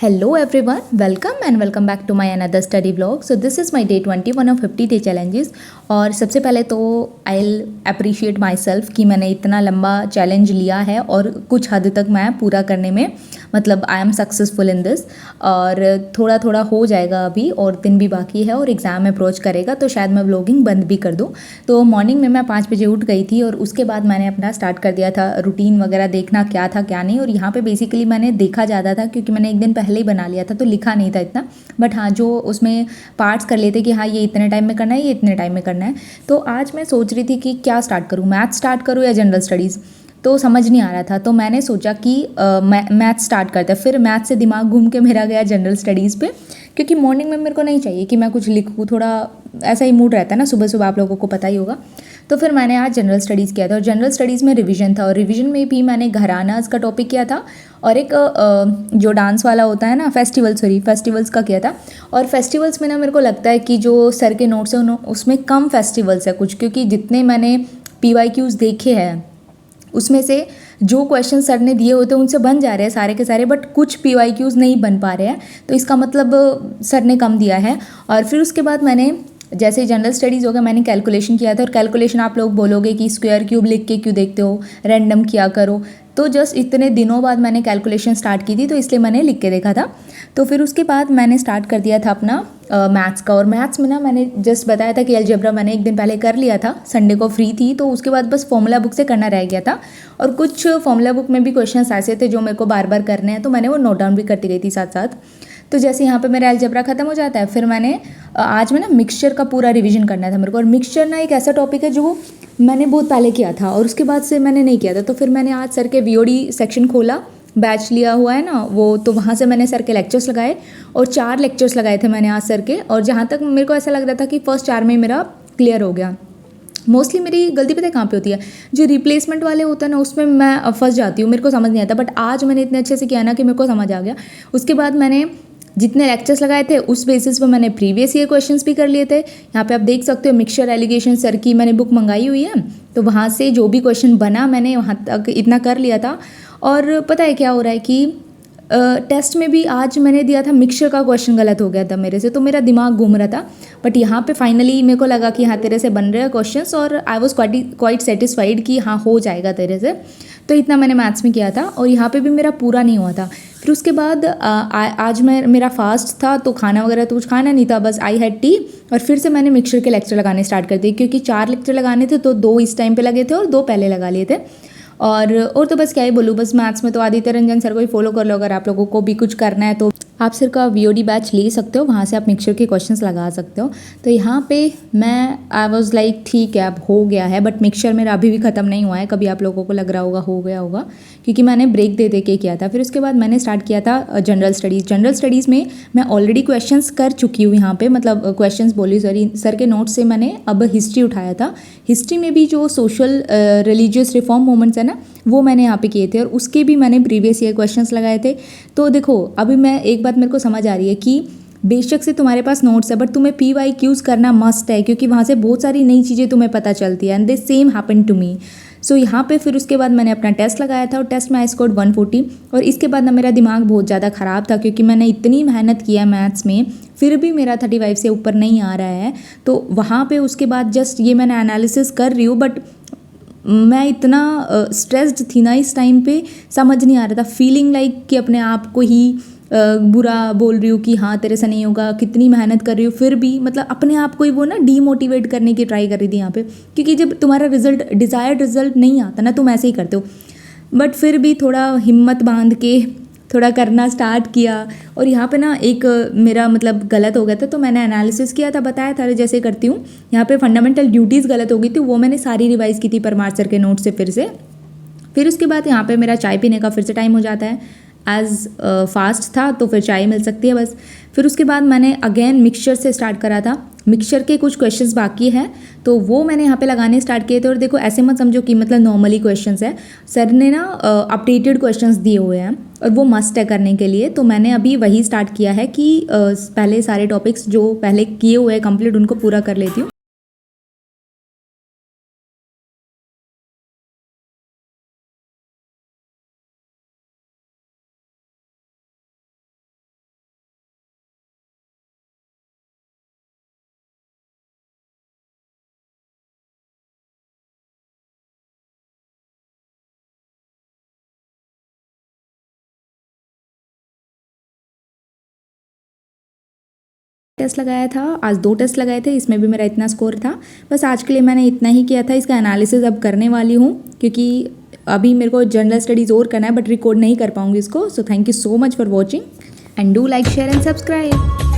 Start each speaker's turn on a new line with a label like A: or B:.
A: Hello everyone, welcome and welcome back to my another study vlog. So this is my day 21 of 50 day challenges. और सबसे पहले तो I'll appreciate myself कि मैंने इतना लंबा चैलेंज लिया है और कुछ हद तक मैं पूरा करने में मतलब I am successful in this. और थोड़ा थोड़ा हो जाएगा अभी और दिन भी बाकी है और एग्ज़ाम अप्रोच करेगा तो शायद मैं व्लॉगिंग बंद भी कर दूँ। तो मॉर्निंग में मैं 5 बजे उठ गई थी और उसके बाद मैंने अपना स्टार्ट कर दिया था रूटीन वगैरह देखना क्या था क्या नहीं। और यहाँ पे बेसिकली मैंने देखा ज़्यादा था क्योंकि मैंने एक दिन पहले ही बना लिया था तो लिखा नहीं था इतना, बट हाँ जो उसमें पार्ट्स कर लेते कि हाँ ये इतने टाइम में करना है, ये इतने टाइम में करना है। तो आज मैं सोच रही थी कि क्या स्टार्ट करूँ, मैथ स्टार्ट करूँ या जनरल स्टडीज़, तो समझ नहीं आ रहा था। तो मैंने सोचा कि मैथ स्टार्ट करते हैं। फिर मैथ से दिमाग घूम के मेरा गया जनरल स्टडीज़ पे, क्योंकि मॉर्निंग में मेरे को नहीं चाहिए कि मैं कुछ लिखूँ, थोड़ा ऐसा ही मूड रहता है ना सुबह सुबह, आप लोगों को पता ही होगा। तो फिर मैंने आज जनरल स्टडीज़ किया था और जनरल स्टडीज़ में रिवीजन था और रिवीजन में भी मैंने घरानाज का टॉपिक किया था और एक जो डांस वाला होता है ना फेस्टिवल्स का किया था। और फेस्टिवल्स में ना मेरे को लगता है कि जो सर के नोट्स हैं उसमें कम फेस्टिवल्स है कुछ, क्योंकि जितने मैंने PYQs देखे हैं उसमें से जो क्वेश्चन सर ने दिए होते हैं उनसे बन जा रहे हैं सारे के सारे, बट कुछ PYQs नहीं बन पा रहे हैं, तो इसका मतलब सर ने कम दिया है। और फिर उसके बाद मैंने जैसे जनरल स्टडीज़ हो गया, मैंने कैलकुलेशन किया था। और कैलकुलेशन आप लोग बोलोगे कि स्क्वायर क्यूब लिख के क्यों देखते हो, रैंडम किया करो। तो जस्ट इतने दिनों बाद मैंने कैलकुलेशन स्टार्ट की थी तो इसलिए मैंने लिख के देखा था। तो फिर उसके बाद मैंने स्टार्ट कर दिया था अपना मैथ्स का। और मैथ्स में ना मैंने जस्ट बताया था कि अलजेब्रा मैंने एक दिन पहले कर लिया था, संडे को फ्री थी, तो उसके बाद बस फॉर्मूला बुक से करना रह गया था। और कुछ फॉर्मूला बुक में भी क्वेश्चंस ऐसे थे जो मेरे को बार बार करने हैं, तो मैंने वो नोट डाउन भी करती गई थी साथ साथ। तो जैसे यहाँ पे मेरा अलजेब्रा खत्म हो जाता है, फिर मैंने आज में ना मिक्सचर का पूरा रिवीजन करना था मेरे को। और मिक्सचर ना एक ऐसा टॉपिक है जो मैंने बहुत पहले किया था और उसके बाद से मैंने नहीं किया था। तो फिर मैंने आज सर के VOD सेक्शन खोला, बैच लिया हुआ है ना वो, तो वहाँ से मैंने सर के लेक्चर्स लगाए और 4 लेक्चर्स लगाए थे मैंने आज सर के। और जहाँ तक मेरे को ऐसा लग रहा था कि फर्स्ट 4 में मेरा क्लियर हो गया। मोस्टली मेरी गलती पता है कहाँ पे होती है, जो रिप्लेसमेंट वाले होता है ना उसमें मैं फंस जाती हूँ, मेरे को समझ नहीं आता। बट आज मैंने इतने अच्छे से किया ना कि मेरे को समझ आ गया। उसके बाद मैंने जितने लेक्चर्स लगाए थे उस बेसिस पे मैंने प्रीवियस ईयर क्वेश्चंस भी कर लिए थे। यहाँ पे आप देख सकते हो मिक्सचर एलिगेशन सर की मैंने बुक मंगाई हुई है, तो वहाँ से जो भी क्वेश्चन बना मैंने वहाँ तक इतना कर लिया था। और पता है क्या हो रहा है कि टेस्ट में भी आज मैंने दिया था मिक्सचर का क्वेश्चन गलत हो गया था मेरे से, तो मेरा दिमाग घूम रहा था। बट यहाँ पे फाइनली मेरे को लगा कि हाँ तेरे से बन रहे हैं क्वेश्चंस, और आई वॉज क्वाइट सेटिस्फाइड कि हाँ हो जाएगा तेरे से। तो इतना मैंने मैथ्स में किया था और यहाँ पे भी मेरा पूरा नहीं हुआ था। फिर उसके बाद आज मेरा फास्ट था तो खाना वगैरह तो कुछ खाना नहीं था, बस आई हैड टी। और फिर से मैंने मिक्सचर के लेक्चर लगाने स्टार्ट कर दिए, क्योंकि 4 लेक्चर लगाने थे तो 2 इस टाइम पे लगे थे और 2 पहले लगा लिए थे। और तो बस क्या ही बोलूँ, बस मैथ्स में तो आदित्य रंजन सर को ही फॉलो कर लो अगर आप लोगों को भी कुछ करना है तो। आप सर का VOD बैच ले सकते हो, वहाँ से आप मिक्सचर के क्वेश्चंस लगा सकते हो। तो यहाँ पे मैं आई वॉज लाइक ठीक है अब हो गया है, बट मिक्सचर मेरा अभी भी ख़त्म नहीं हुआ है। कभी आप लोगों को लग रहा होगा हो गया होगा, क्योंकि मैंने ब्रेक दे दे के किया था। फिर उसके बाद मैंने स्टार्ट किया था जनरल स्टडीज़। जनरल स्टडीज़ में मैं ऑलरेडी क्वेश्चंस कर चुकी हूँ यहाँ पे, मतलब क्वेश्चंस बोली सॉरी सर के नोट्स से मैंने अब हिस्ट्री उठाया था। हिस्ट्री में भी जो सोशल रिलीजियस रिफॉर्म मूवमेंट्स है ना वो मैंने यहाँ पे किए थे और उसके भी मैंने प्रीवियस ईयर क्वेश्चंस लगाए थे। तो देखो अभी मैं एक बात मेरे को समझ आ रही है कि बेशक से तुम्हारे पास नोट्स है बट तुम्हें PYQs करना मस्ट है, क्योंकि वहाँ से बहुत सारी नई चीज़ें तुम्हें पता चलती है। And this same happen to me. So यहाँ पे फिर उसके बाद मैंने अपना टेस्ट लगाया था और टेस्ट में आई स्कोर्ड 140। और इसके बाद ना मेरा दिमाग बहुत ज़्यादा ख़राब था, क्योंकि मैंने इतनी मेहनत किया मैथ्स में फिर भी मेरा 35 से ऊपर नहीं आ रहा है। तो वहाँ पे उसके बाद जस्ट ये मैंने एनालिसिस कर रही हूँ, बट मैं इतना स्ट्रेस्ड थी ना इस टाइम पे, समझ नहीं आ रहा था, फीलिंग लाइक कि अपने आप को ही बुरा बोल रही हूँ कि हाँ तेरे से नहीं होगा, कितनी मेहनत कर रही हूँ फिर भी, मतलब अपने आप को ही वो ना डीमोटिवेट करने की ट्राई कर रही थी यहाँ पे। क्योंकि जब तुम्हारा डिज़ायर्ड रिजल्ट नहीं आता ना तुम ऐसे ही करते हो। बट फिर भी थोड़ा हिम्मत बांध के थोड़ा करना स्टार्ट किया। और यहाँ पे ना एक मेरा मतलब गलत हो गया था, तो मैंने एनालिसिस किया था, बताया था जैसे करती हूँ। यहाँ पे फंडामेंटल ड्यूटीज़ गलत हो गई थी, वो मैंने सारी रिवाइज़ की थी परमार सर के नोट से फिर से। फिर उसके बाद यहाँ पे मेरा चाय पीने का फिर से टाइम हो जाता है। एज फास्ट था तो फिर चाय मिल सकती है बस। फिर उसके बाद मैंने अगेन मिक्सचर से स्टार्ट करा था। मिक्सचर के कुछ क्वेश्चंस बाकी हैं तो वो मैंने यहाँ पे लगाने स्टार्ट किए थे। और देखो ऐसे मत समझो कि मतलब नॉर्मली क्वेश्चंस है, सर ने ना अपडेटेड क्वेश्चंस दिए हुए हैं और वो मस्ट है करने के लिए। तो मैंने अभी वही स्टार्ट किया है कि पहले सारे टॉपिक्स जो पहले किए हुए हैं कंप्लीट उनको पूरा कर लेती हूँ। टेस्ट लगाया था, आज 2 टेस्ट लगाए थे, इसमें भी मेरा इतना स्कोर था। बस आज के लिए मैंने इतना ही किया था। इसका एनालिसिस अब करने वाली हूँ क्योंकि अभी मेरे को जनरल स्टडीज़ और करना है बट रिकॉर्ड नहीं कर पाऊँगी इसको। So thank you so much for watching and do like share and subscribe.